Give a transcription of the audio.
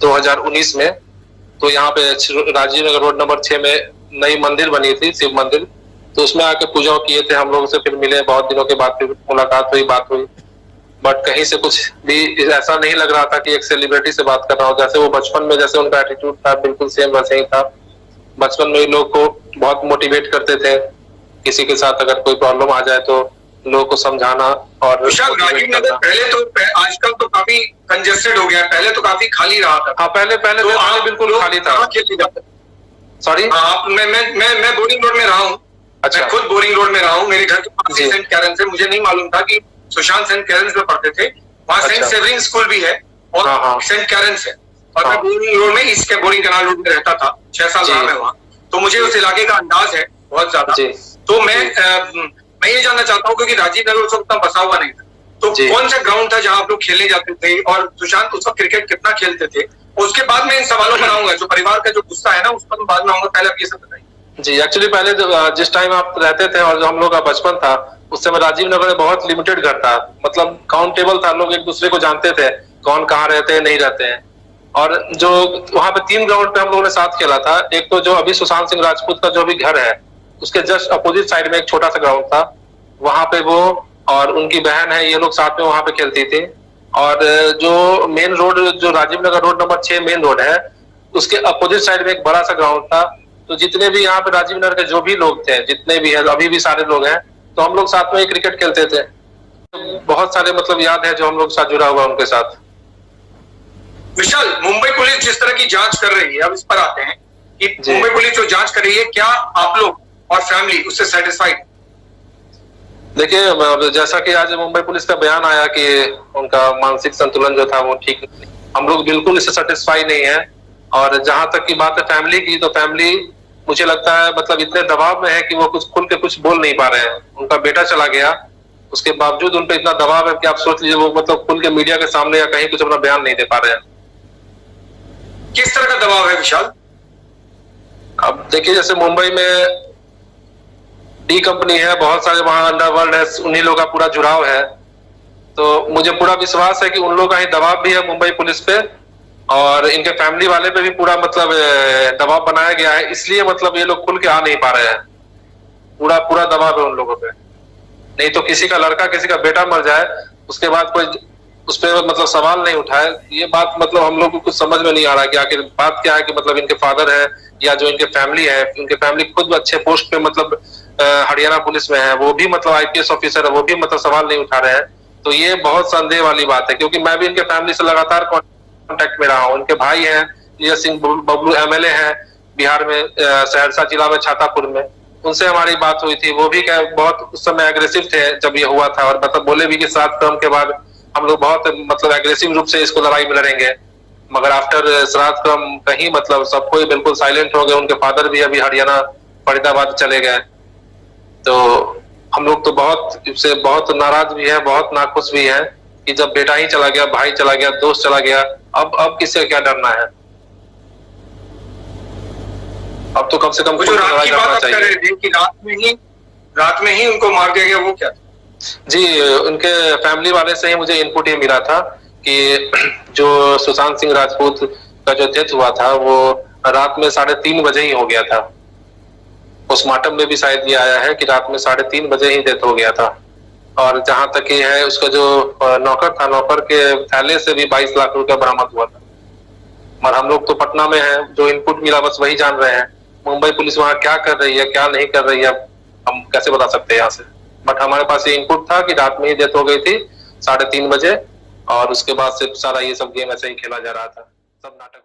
2019 में। तो यहाँ पे राजीव नगर रोड नंबर 6 में नई मंदिर बनी थी, शिव मंदिर। तो उसमें आके पूजा किए थे, हम लोगों से फिर मिले, बहुत दिनों के बाद फिर मुलाकात हुई, बात हुई। बट कहीं से कुछ भी ऐसा नहीं लग रहा था कि एक सेलिब्रिटी से बात कर रहा हूँ। जैसे वो बचपन में जैसे उनका एटीट्यूड था, बिल्कुल सेम वैसे ही था। बचपन में लोग को बहुत मोटिवेट करते थे, किसी के साथ अगर कोई प्रॉब्लम आ जाए तो लोगों को समझाना। और विशाल, राजीव नगर पहले तो आजकल तो काफी कंजेस्टेड हो गया है, पहले तो काफी खाली रहा था। हाँ, पहले तो बिल्कुल खाली था। सॉरी, मैं बोरिंग रोड में रहा हूँ। अच्छा, मैं खुद बोरिंग रोड में रहा हूँ। मेरे घर के पास सेंट कैरन्स है। मुझे नहीं मालूम था कि सुशांत सेंट कैरन्स में पढ़ते थे। वहाँ सेंट सेवरिन स्कूल भी है और सेंट कैरन्स है। और मैं बोरिंग रोड में, ईस्ट के बोरिंग कनाल रोड में रहता था, 6 साल रहा मैं वहाँ। तो मुझे उस इलाके का अंदाज है बहुत ज्यादा। तो मैं ये जानना चाहता हूँ, क्योंकि राजीव नगर उस वक्त उतना बसा हुआ नहीं था, तो कौन सा ग्राउंड था जहाँ आप लोग खेलने जाते थे, और सुशांत उस वक्त क्रिकेट कितना खेलते थे? उसके बाद में इन सवालों पर आऊंगा। जो परिवार का जो गुस्सा है ना, उस पर बाद में आऊंगा। पहले आप ये सब बताइए। जी, एक्चुअली पहले जिस टाइम आप रहते थे और जो हम लोग का बचपन था, उस समय राजीव नगर में बहुत लिमिटेड घर था, मतलब काउंटेबल था। लोग एक दूसरे को जानते थे, कौन कहाँ रहते हैं, नहीं रहते हैं। और जो वहाँ पे 3 ग्राउंड पे हम लोगों ने साथ खेला था। एक तो जो अभी सुशांत सिंह राजपूत का जो भी घर है, उसके जस्ट अपोजिट साइड में एक छोटा सा ग्राउंड था। वहां पे वो और उनकी बहन है, ये लोग साथ में वहां पे खेलती थी। और जो मेन रोड, जो Rajiv Nagar road number 6 main road है, उसके अपोजिट साइड में एक बड़ा सा ग्राउंड था। तो जितने भी यहाँ पे राजीव नगर के जो भी लोग थे, जितने भी है, अभी भी सारे लोग हैं, तो हम लोग साथ में क्रिकेट खेलते थे। बहुत सारे मतलब याद है जो हम लोग साथ जुड़ा हुआ उनके साथ। विशाल, मुंबई पुलिस जिस तरह की जांच कर रही है, अब इस पर आते हैं कि मुंबई पुलिस जो जांच कर रही है, क्या आप लोग और फैमिली उससे सेटिस्फाइड? देखिए, जैसा कि आज मुंबई पुलिस का बयान आया कि उनका मानसिक संतुलन जो था वो ठीक नहीं, हम लोग बिल्कुल इससे सेटिस्फाई नहीं है। और जहां तक की बात है फैमिली की, तो फैमिली मुझे लगता है मतलब इतने दबाव में है कि वो कुछ खुल के कुछ बोल नहीं पा रहे हैं। उनका बेटा चला गया, उसके बावजूद उन पर इतना दबाव है कि आप सोच लीजिए, वो मतलब खुल के मीडिया के सामने या कहीं कुछ अपना बयान नहीं दे पा रहे हैं। किस तरह का दबाव है विशाल? अब देखिए, जैसे मुंबई में डी कंपनी है, बहुत सारे वहां अंडरवर्ल्ड है, उन्हीं लोगों का पूरा जुड़ाव है। तो मुझे पूरा विश्वास है कि उन लोगों का ही दबाव भी है मुंबई पुलिस पे, और इनके फैमिली वाले पे भी पूरा मतलब दबाव बनाया गया है। इसलिए मतलब ये लोग खुल के आ नहीं पा रहे हैं। पूरा दबाव है उन लोगों पे। नहीं तो किसी का लड़का, किसी का बेटा मर जाए, उसके बाद कोई उस पर मतलब सवाल नहीं उठाए। ये बात मतलब हम लोग को कुछ समझ में नहीं आ रहा कि आखिर बात क्या है, कि मतलब इनके फादर है या जो इनके फैमिली है, इनके फैमिली खुद अच्छे पोस्ट पे मतलब हरियाणा पुलिस में है, वो भी मतलब IPS ऑफिसर है, वो भी मतलब सवाल नहीं उठा रहे हैं। तो ये बहुत संदेह वाली बात है, क्योंकि मैं भी इनके फैमिली से लगातार कांटेक्ट में रहा हूँ। उनके भाई हैं नीरज सिंह बबलू, MLA हैं बिहार में, सहरसा जिला में, छातापुर में। उनसे हमारी बात हुई थी। वो भी बहुत उस समय एग्रेसिव थे जब ये हुआ था, और मतलब बोले भी कि 7 क्रम के बाद हम लोग बहुत मतलब एग्रेसिव रूप से इसको लड़ाई में लड़ेंगे। मगर आफ्टर श्राद्ध क्रम कहीं मतलब सब कोई बिल्कुल साइलेंट हो गए। उनके फादर भी अभी हरियाणा फरीदाबाद चले गए। तो हम लोग तो बहुत नाराज भी है, बहुत नाखुश भी है कि जब बेटा ही चला गया, भाई चला गया, दोस्त चला गया, अब किससे क्या डरना है? अब तो कम से कम जो रात की बात कर रहे थे कि रात में ही उनको मार दिया गया, वो क्या? जी, उनके फैमिली वाले से ही मुझे इनपुट ये मिला था कि जो सुशांत सिंह राजपूत का जो डेथ हुआ था, वो रात में 3:30 बजे ही हो गया था। पोस्टमार्टम में भी शायद ये आया है कि रात में 3:30 बजे ही डेथ हो गया था। और जहां तक ये है, उसका जो नौकर था, नौकर के थैले से भी 22 लाख रुपया बरामद हुआ था। और हम लोग तो पटना में है, जो इनपुट मिला बस वही जान रहे हैं। मुंबई पुलिस वहां क्या कर रही है, क्या नहीं कर रही है, हम कैसे बता सकते हैं यहाँ से। बट हमारे पास ये इनपुट था कि रात में ही डेथ हो गई थी 3:30 बजे, और उसके बाद से सारा ये सब गेम ऐसे ही खेला जा रहा था, सब नाटक।